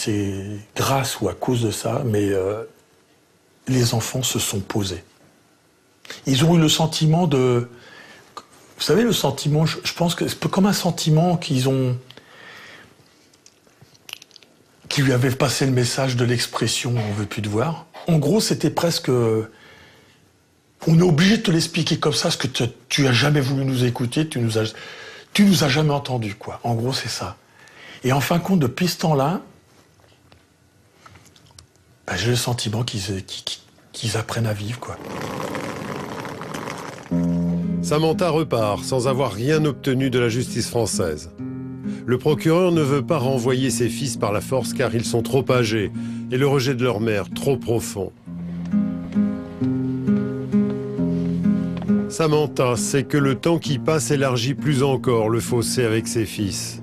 c'est grâce ou à cause de ça, mais les enfants se sont posés. Ils ont eu le sentiment de... Vous savez, le sentiment, je pense que c'est comme un sentiment qui lui avait passé le message de l'expression « on veut plus te voir ». En gros, c'était presque... On est obligé de te l'expliquer comme ça, parce que tu as jamais voulu nous écouter, tu nous as jamais entendus, quoi. En gros, c'est ça. Et en fin de compte, depuis ce temps-là, ben, j'ai le sentiment qu'ils apprennent à vivre, quoi. Samantha repart sans avoir rien obtenu de la justice française. Le procureur ne veut pas renvoyer ses fils par la force car ils sont trop âgés et le rejet de leur mère trop profond. Samantha sait que le temps qui passe élargit plus encore le fossé avec ses fils.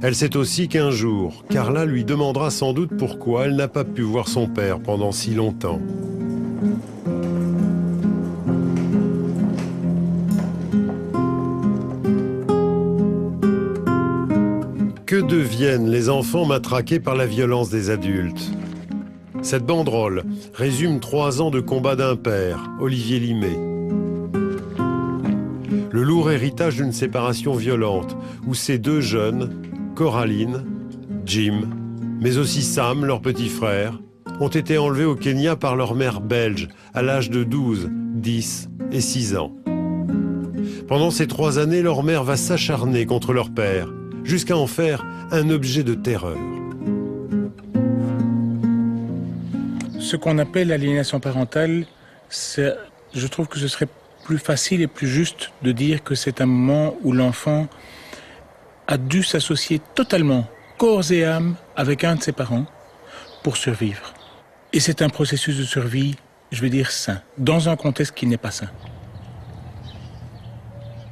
Elle sait aussi qu'un jour, Carla lui demandera sans doute pourquoi elle n'a pas pu voir son père pendant si longtemps. Que deviennent les enfants matraqués par la violence des adultes? Cette banderole résume 3 ans de combat d'un père, Olivier Limay. Le lourd héritage d'une séparation violente, où ces 2 jeunes, Coraline, Jim, mais aussi Sam, leur petit frère, ont été enlevés au Kenya par leur mère belge, à l'âge de 12, 10 et 6 ans. Pendant ces 3 années, leur mère va s'acharner contre leur père, jusqu'à en faire un objet de terreur. Ce qu'on appelle l'aliénation parentale, je trouve que ce serait plus facile et plus juste de dire que c'est un moment où l'enfant a dû s'associer totalement, corps et âme, avec un de ses parents pour survivre. Et c'est un processus de survie, je vais dire, sain, dans un contexte qui n'est pas sain.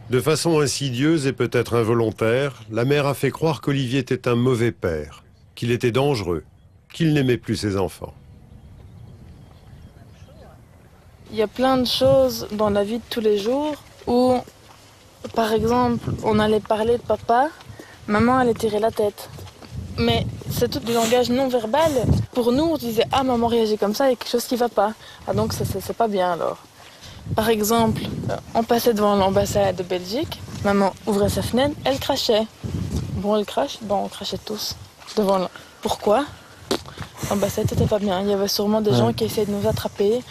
De façon insidieuse et peut-être involontaire, la mère a fait croire qu'Olivier était un mauvais père, qu'il était dangereux, qu'il n'aimait plus ses enfants. Il y a plein de choses dans la vie de tous les jours où, par exemple, on allait parler de papa, maman allait tirer la tête. Mais c'est tout du langage non verbal. Pour nous, on disait « Ah, maman réagit comme ça, il y a quelque chose qui ne va pas. » Ah donc c'est pas bien alors. Par exemple, on passait devant l'ambassade de Belgique, maman ouvrait sa fenêtre, elle crachait. Bon, elle crache, bon, on crachait tous devant la... Pourquoi? L'ambassade, c'était pas bien. Il y avait sûrement des gens qui essayaient de nous attraper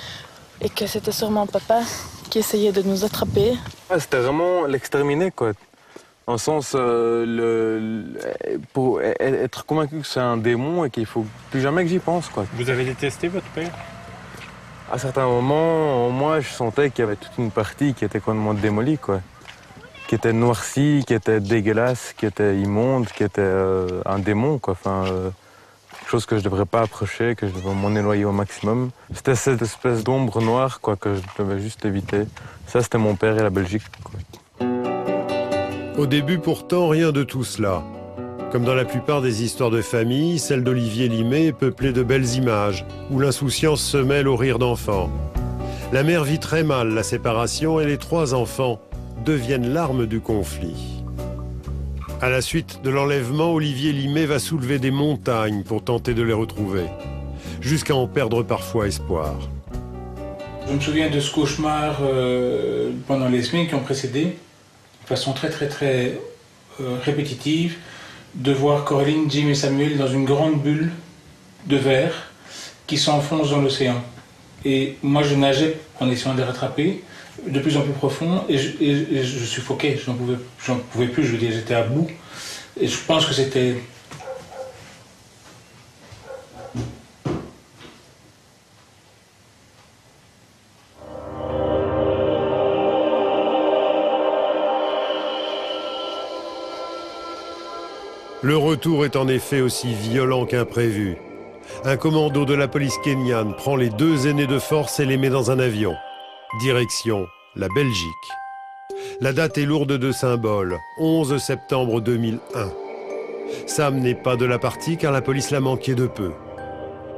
et que c'était sûrement papa qui essayait de nous attraper. Ouais, c'était vraiment l'exterminer, quoi. En sens, pour être convaincu que c'est un démon et qu'il faut plus jamais que j'y pense, quoi. Vous avez détesté votre père? À certains moments, moi, je sentais qu'il y avait toute une partie qui était complètement démolie, quoi. Qui était noircie, qui était dégueulasse, qui était immonde, qui était un démon, quoi. Enfin, chose que je ne devrais pas approcher, que je devais m'en éloigner au maximum. C'était cette espèce d'ombre noire, quoi, que je devais juste éviter. Ça, c'était mon père et la Belgique, quoi. Au début, pourtant, rien de tout cela. Comme dans la plupart des histoires de famille, celle d'Olivier Limay est peuplée de belles images, où l'insouciance se mêle au rire d'enfants. La mère vit très mal la séparation et les 3 enfants deviennent l'arme du conflit. À la suite de l'enlèvement, Olivier Limay va soulever des montagnes pour tenter de les retrouver, jusqu'à en perdre parfois espoir. Je me souviens de ce cauchemar pendant les semaines qui ont précédé, de façon très répétitive, de voir Coraline, Jim et Samuel dans une grande bulle de verre qui s'enfonce dans l'océan. Et moi, je nageais en essayant de les rattraper, de plus en plus profond, et je suffoquais, j'en pouvais plus, je veux dire, j'étais à bout. Et je pense que c'était... Le retour est en effet aussi violent qu'imprévu. Un commando de la police kenyane prend les 2 aînés de force et les met dans un avion. Direction la Belgique. La date est lourde de symboles, 11 septembre 2001. Sam n'est pas de la partie car la police l'a manqué de peu.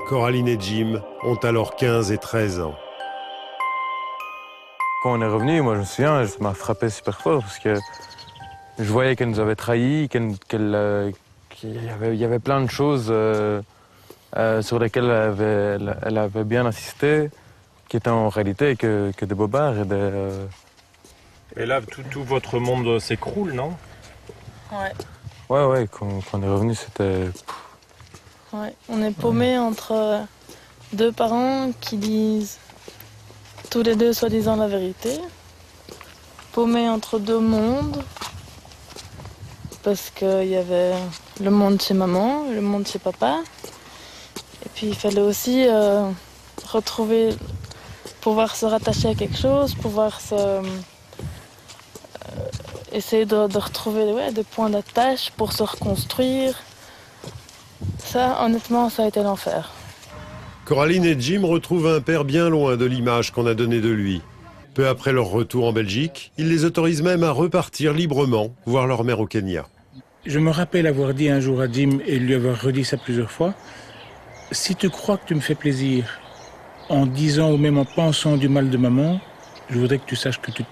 Coraline et Jim ont alors 15 et 13 ans. Quand on est revenu, moi je me souviens, ça m'a frappé super fort parce que je voyais qu'elle nous avait trahis, qu'il y avait plein de choses sur lesquels elle avait bien assisté, qui étaient en réalité que des bobards et des... Et là, tout votre monde s'écroule, non? Ouais. Ouais, quand on est revenu, c'était... Ouais. On est paumé entre deux parents qui disent tous les deux soi-disant la vérité. Paumé entre deux mondes. Parce qu'il y avait le monde chez maman, le monde chez papa. Et puis il fallait aussi retrouver, pouvoir se rattacher à quelque chose, pouvoir essayer de retrouver des points d'attache pour se reconstruire. Ça, honnêtement, ça a été l'enfer. Coraline et Jim retrouvent un père bien loin de l'image qu'on a donnée de lui. Peu après leur retour en Belgique, ils les autorisent même à repartir librement, voir leur mère au Kenya. Je me rappelle avoir dit un jour à Jim, et lui avoir redit ça plusieurs fois, si tu crois que tu me fais plaisir en disant ou même en pensant du mal de maman, je voudrais que tu saches que tu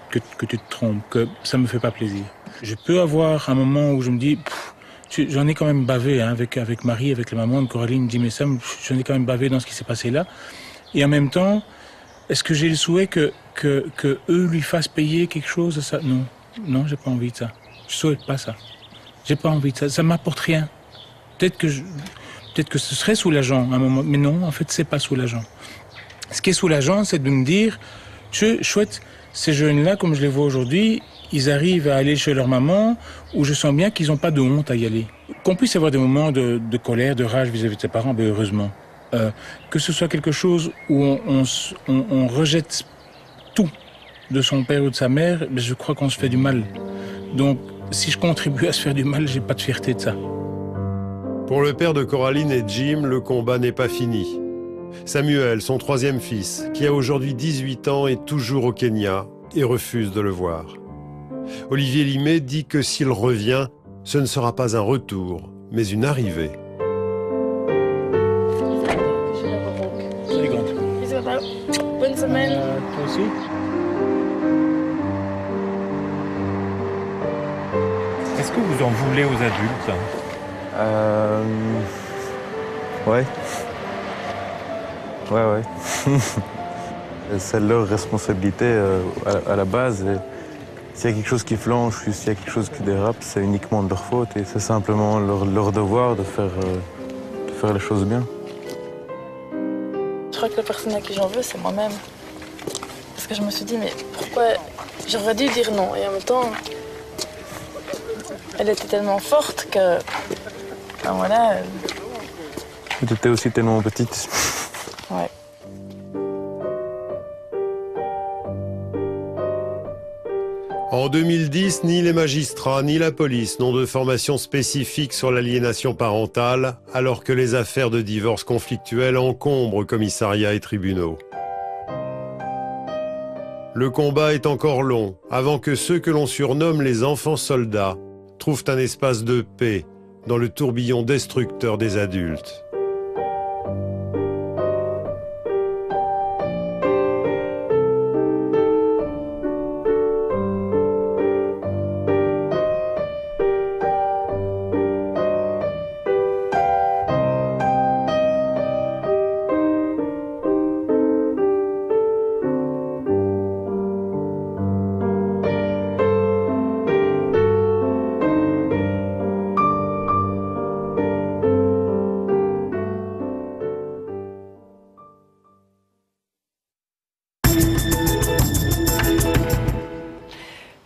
te trompes, que ça me fait pas plaisir. Je peux avoir un moment où je me dis, j'en ai quand même bavé hein, avec Marie, avec la maman de Coraline, Jim et Sam, j'en ai quand même bavé dans ce qui s'est passé là. Et en même temps, est-ce que j'ai le souhait que eux lui fassent payer quelque chose à ça? Non, j'ai pas envie de ça. Je souhaite pas ça. J'ai pas envie de ça. Ça m'apporte rien. Peut-être que ce serait soulageant à un moment, mais non, en fait, c'est pas soulageant. Ce qui est soulageant, c'est de me dire, chouette, ces jeunes-là, comme je les vois aujourd'hui, ils arrivent à aller chez leur maman, où je sens bien qu'ils n'ont pas de honte à y aller. Qu'on puisse avoir des moments de colère, de rage vis-à-vis de ses parents, ben heureusement. Que ce soit quelque chose où on rejette tout de son père ou de sa mère, ben je crois qu'on se fait du mal. Donc, si je contribue à se faire du mal, j'ai pas de fierté de ça. Pour le père de Coraline et Jim, le combat n'est pas fini. Samuel, son troisième fils, qui a aujourd'hui 18 ans, est toujours au Kenya et refuse de le voir. Olivier Limay dit que s'il revient, ce ne sera pas un retour, mais une arrivée. Bonne semaine. Toi aussi? Est-ce que vous en voulez aux adultes? Ouais. C'est leur responsabilité à la base. S'il y a quelque chose qui flanche, s'il y a quelque chose qui dérape, c'est uniquement de leur faute et c'est simplement leur devoir de faire les choses bien. Je crois que la personne à qui j'en veux, c'est moi-même. Parce que je me suis dit, mais pourquoi j'aurais dû dire non? Et en même temps, elle était tellement forte que... Ben voilà. Tu étais aussi tellement petite. Ouais. En 2010, ni les magistrats ni la police n'ont de formation spécifique sur l'aliénation parentale, alors que les affaires de divorce conflictuels encombrent commissariats et tribunaux. Le combat est encore long, avant que ceux que l'on surnomme les enfants soldats trouvent un espace de paix dans le tourbillon destructeur des adultes.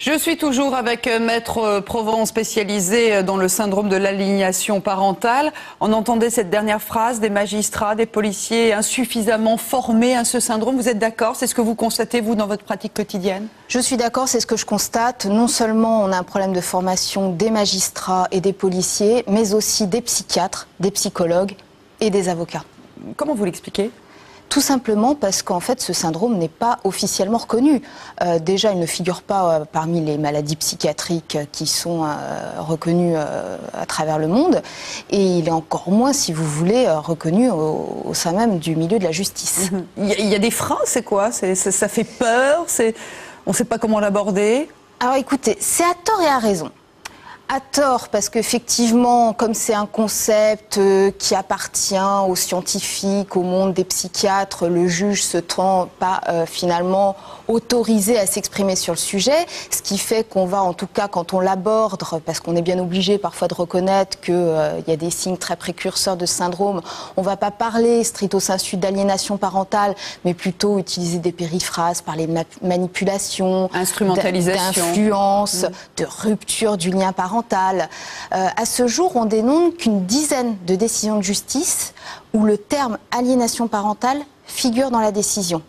Je suis toujours avec Maître Provence, spécialisé dans le syndrome de l'aliénation parentale. On entendait cette dernière phrase des magistrats, des policiers insuffisamment formés à ce syndrome. Vous êtes d'accord? C'est ce que vous constatez, vous, dans votre pratique quotidienne? Je suis d'accord, c'est ce que je constate. Non seulement on a un problème de formation des magistrats et des policiers, mais aussi des psychiatres, des psychologues et des avocats. Comment vous l'expliquez? Tout simplement parce qu'en fait, ce syndrome n'est pas officiellement reconnu. Déjà, il ne figure pas parmi les maladies psychiatriques qui sont reconnues à travers le monde. Et il est encore moins, si vous voulez, reconnu au sein même du milieu de la justice. Il y a des freins, c'est quoi? Ça fait peur? On ne sait pas comment l'aborder? Alors écoutez, c'est à tort et à raison. À tort, parce qu'effectivement, comme c'est un concept qui appartient aux scientifiques, au monde des psychiatres, le juge se sent pas finalement autorisé à s'exprimer sur le sujet, ce qui fait qu'on va, en tout cas, quand on l'aborde, parce qu'on est bien obligé parfois de reconnaître qu'il y a des signes très précurseurs de ce syndrome, on ne va pas parler stricto sensu d'aliénation parentale, mais plutôt utiliser des périphrases, parler de manipulation, instrumentalisation, d'influence, de rupture du lien parental. À ce jour, on dénombre qu'une dizaine de décisions de justice où le terme aliénation parentale figure dans la décision.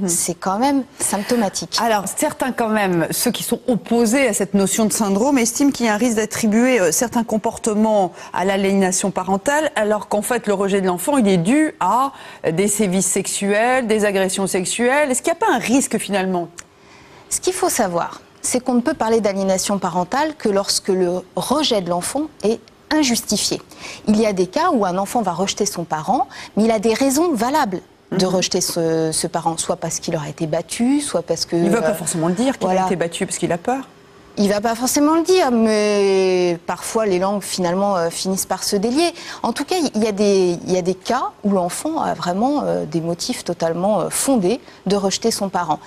C'est quand même symptomatique. Alors, certains quand même, ceux qui sont opposés à cette notion de syndrome, estiment qu'il y a un risque d'attribuer certains comportements à l'aliénation parentale, alors qu'en fait, le rejet de l'enfant, il est dû à des sévices sexuels, des agressions sexuelles. Est-ce qu'il n'y a pas un risque finalement ? Ce qu'il faut savoir, c'est qu'on ne peut parler d'aliénation parentale que lorsque le rejet de l'enfant est injustifié. Il y a des cas où un enfant va rejeter son parent, mais il a des raisons valables de rejeter ce parent, soit parce qu'il aurait été battu, soit parce que... Il ne va pas forcément le dire qu'il a été battu parce qu'il a peur. Il ne va pas forcément le dire, mais parfois les langues finalement finissent par se délier. En tout cas, il y a des cas où l'enfant a vraiment des motifs totalement fondés de rejeter son parent.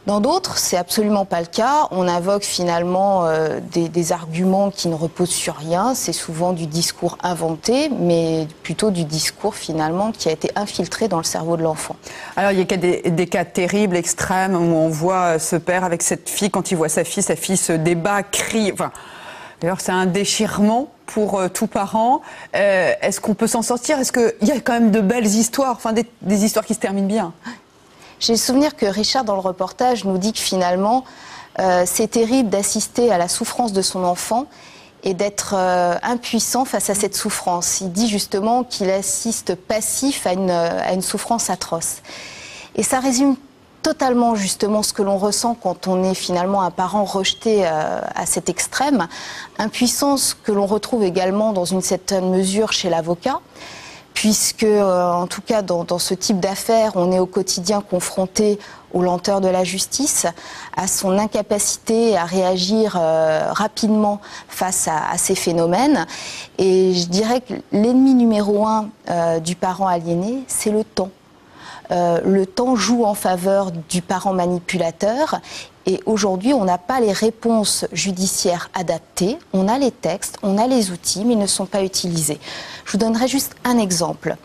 Dans d'autres, c'est absolument pas le cas. On invoque finalement des arguments qui ne reposent sur rien. C'est souvent du discours inventé, mais plutôt du discours finalement qui a été infiltré dans le cerveau de l'enfant. Alors il y a des cas terribles, extrêmes, où on voit ce père avec cette fille, quand il voit sa fille se débat, crie. Enfin, d'ailleurs, c'est un déchirement pour tout parent. Est-ce qu'on peut s'en sortir ? Est-ce qu'il y a quand même de belles histoires, enfin des histoires qui se terminent bien ? J'ai le souvenir que Richard, dans le reportage, nous dit que finalement, c'est terrible d'assister à la souffrance de son enfant et d'être impuissant face à cette souffrance. Il dit justement qu'il assiste passif à une souffrance atroce. Et ça résume totalement justement ce que l'on ressent quand on est finalement un parent rejeté à cet extrême. Impuissance que l'on retrouve également dans une certaine mesure chez l'avocat, puisque, en tout cas, dans ce type d'affaires, on est au quotidien confronté aux lenteurs de la justice, à son incapacité à réagir rapidement face à ces phénomènes. Et je dirais que l'ennemi numéro 1 du parent aliéné, c'est le temps. Le temps joue en faveur du parent manipulateur. Et aujourd'hui, on n'a pas les réponses judiciaires adaptées. On a les textes, on a les outils, mais ils ne sont pas utilisés. Je vous donnerai juste un exemple.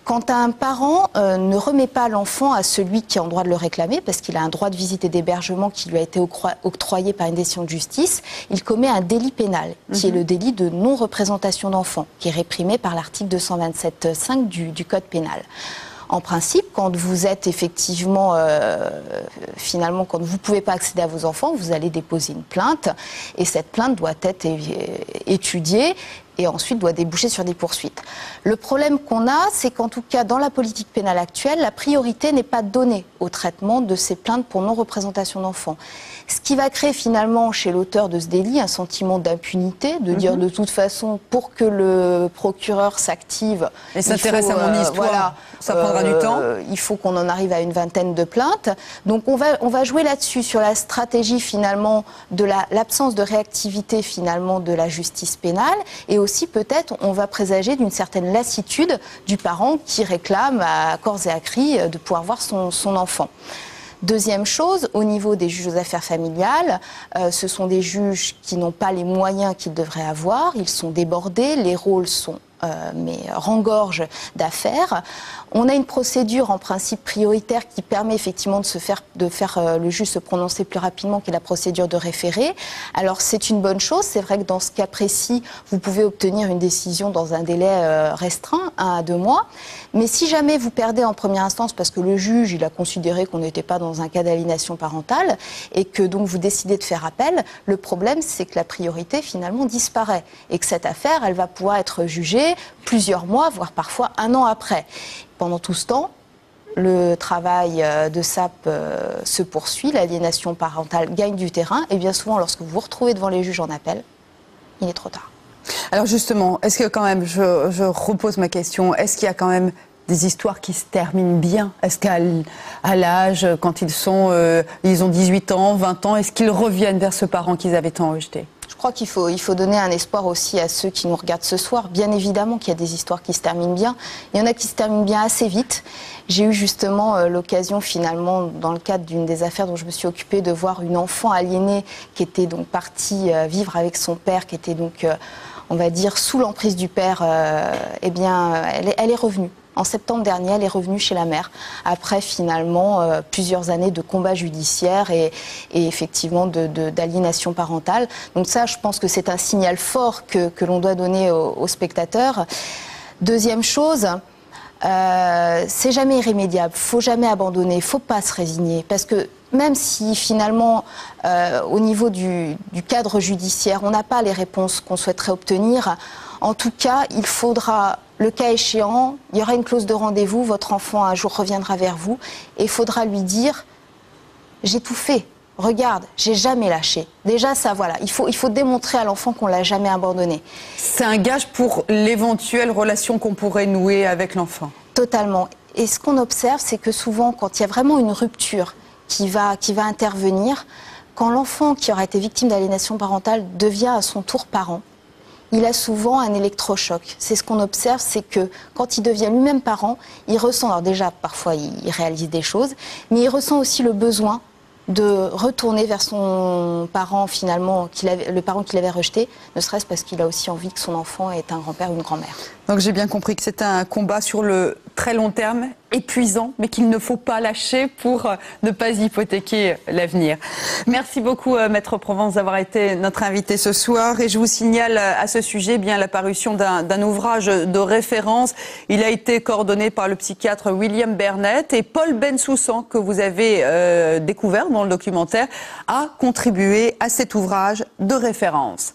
Quand un parent ne remet pas l'enfant à celui qui est en droit de le réclamer, parce qu'il a un droit de visite et d'hébergement qui lui a été octroyé par une décision de justice, il commet un délit pénal, qui est le délit de non-représentation d'enfant, qui est réprimé par l'article 227.5 du Code pénal. En principe, quand vous êtes effectivement, finalement, quand vous ne pouvez pas accéder à vos enfants, vous allez déposer une plainte et cette plainte doit être étudiée et ensuite doit déboucher sur des poursuites. Le problème qu'on a, c'est qu'en tout cas, dans la politique pénale actuelle, la priorité n'est pas donnée au traitement de ces plaintes pour non-représentation d'enfants. Ce qui va créer finalement chez l'auteur de ce délit un sentiment d'impunité, de dire de toute façon, pour que le procureur s'active... Et s'intéresse à mon histoire, voilà, ça prendra du temps. Il faut qu'on en arrive à une vingtaine de plaintes. Donc on va jouer là-dessus, sur la stratégie finalement de l'absence de réactivité finalement de la justice pénale, et aussi peut-être on va présager d'une certaine lassitude du parent qui réclame à corps et à cri de pouvoir voir son enfant. Deuxième chose, au niveau des juges aux affaires familiales, ce sont des juges qui n'ont pas les moyens qu'ils devraient avoir, ils sont débordés, les rôles sont rengorgent d'affaires. On a une procédure en principe prioritaire qui permet effectivement de faire le juge se prononcer plus rapidement, qui est la procédure de référé. Alors c'est une bonne chose, c'est vrai que dans ce cas précis, vous pouvez obtenir une décision dans un délai restreint, 1 à 2 mois. Mais si jamais vous perdez en première instance parce que le juge il a considéré qu'on n'était pas dans un cas d'aliénation parentale et que donc vous décidez de faire appel, le problème c'est que la priorité finalement disparaît et que cette affaire elle va pouvoir être jugée plusieurs mois, voire parfois 1 an après. Pendant tout ce temps, le travail de SAP se poursuit, l'aliénation parentale gagne du terrain et bien souvent lorsque vous vous retrouvez devant les juges en appel, il est trop tard. Alors justement, est-ce que quand même, je repose ma question, est-ce qu'il y a quand même des histoires qui se terminent bien ? Est-ce qu'à l'âge, quand ils ont 18 ans, 20 ans, est-ce qu'ils reviennent vers ce parent qu'ils avaient tant rejeté ? Je crois qu'il faut donner un espoir aussi à ceux qui nous regardent ce soir. Bien évidemment qu'il y a des histoires qui se terminent bien. Il y en a qui se terminent bien assez vite. J'ai eu justement l'occasion finalement, dans le cadre d'une des affaires dont je me suis occupée, de voir une enfant aliénée qui était donc partie vivre avec son père, qui était donc, on va dire, sous l'emprise du père. Eh bien, elle est revenue. En septembre dernier, elle est revenue chez la mère, après finalement plusieurs années de combat judiciaire et effectivement d'aliénation parentale. Donc ça, je pense que c'est un signal fort que l'on doit donner aux spectateurs. Deuxième chose, c'est jamais irrémédiable, faut jamais abandonner, faut pas se résigner, parce que même si finalement, au niveau du cadre judiciaire, on n'a pas les réponses qu'on souhaiterait obtenir, en tout cas, il faudra, le cas échéant, il y aura une clause de rendez-vous, votre enfant un jour reviendra vers vous, et il faudra lui dire « j'ai tout fait, regarde, j'ai jamais lâché ». Déjà, ça, voilà, il faut démontrer à l'enfant qu'on l'a jamais abandonné. C'est un gage pour l'éventuelle relation qu'on pourrait nouer avec l'enfant. Totalement. Et ce qu'on observe, c'est que souvent, quand il y a vraiment une rupture qui va intervenir, quand l'enfant qui aura été victime d'aliénation parentale devient à son tour parent, il a souvent un électrochoc. C'est ce qu'on observe, c'est que quand il devient lui-même parent, il ressent, alors déjà parfois il réalise des choses, mais il ressent aussi le besoin de retourner vers son parent finalement, le parent qu'il avait rejeté, ne serait-ce parce qu'il a aussi envie que son enfant ait un grand-père ou une grand-mère. Donc j'ai bien compris que c'est un combat sur le très long terme, épuisant, mais qu'il ne faut pas lâcher pour ne pas hypothéquer l'avenir. Merci beaucoup, Maître Provence, d'avoir été notre invité ce soir. Et je vous signale à ce sujet bien la parution d'un ouvrage de référence. Il a été coordonné par le psychiatre William Bernett et Paul Bensoussan, que vous avez découvert dans le documentaire, a contribué à cet ouvrage de référence.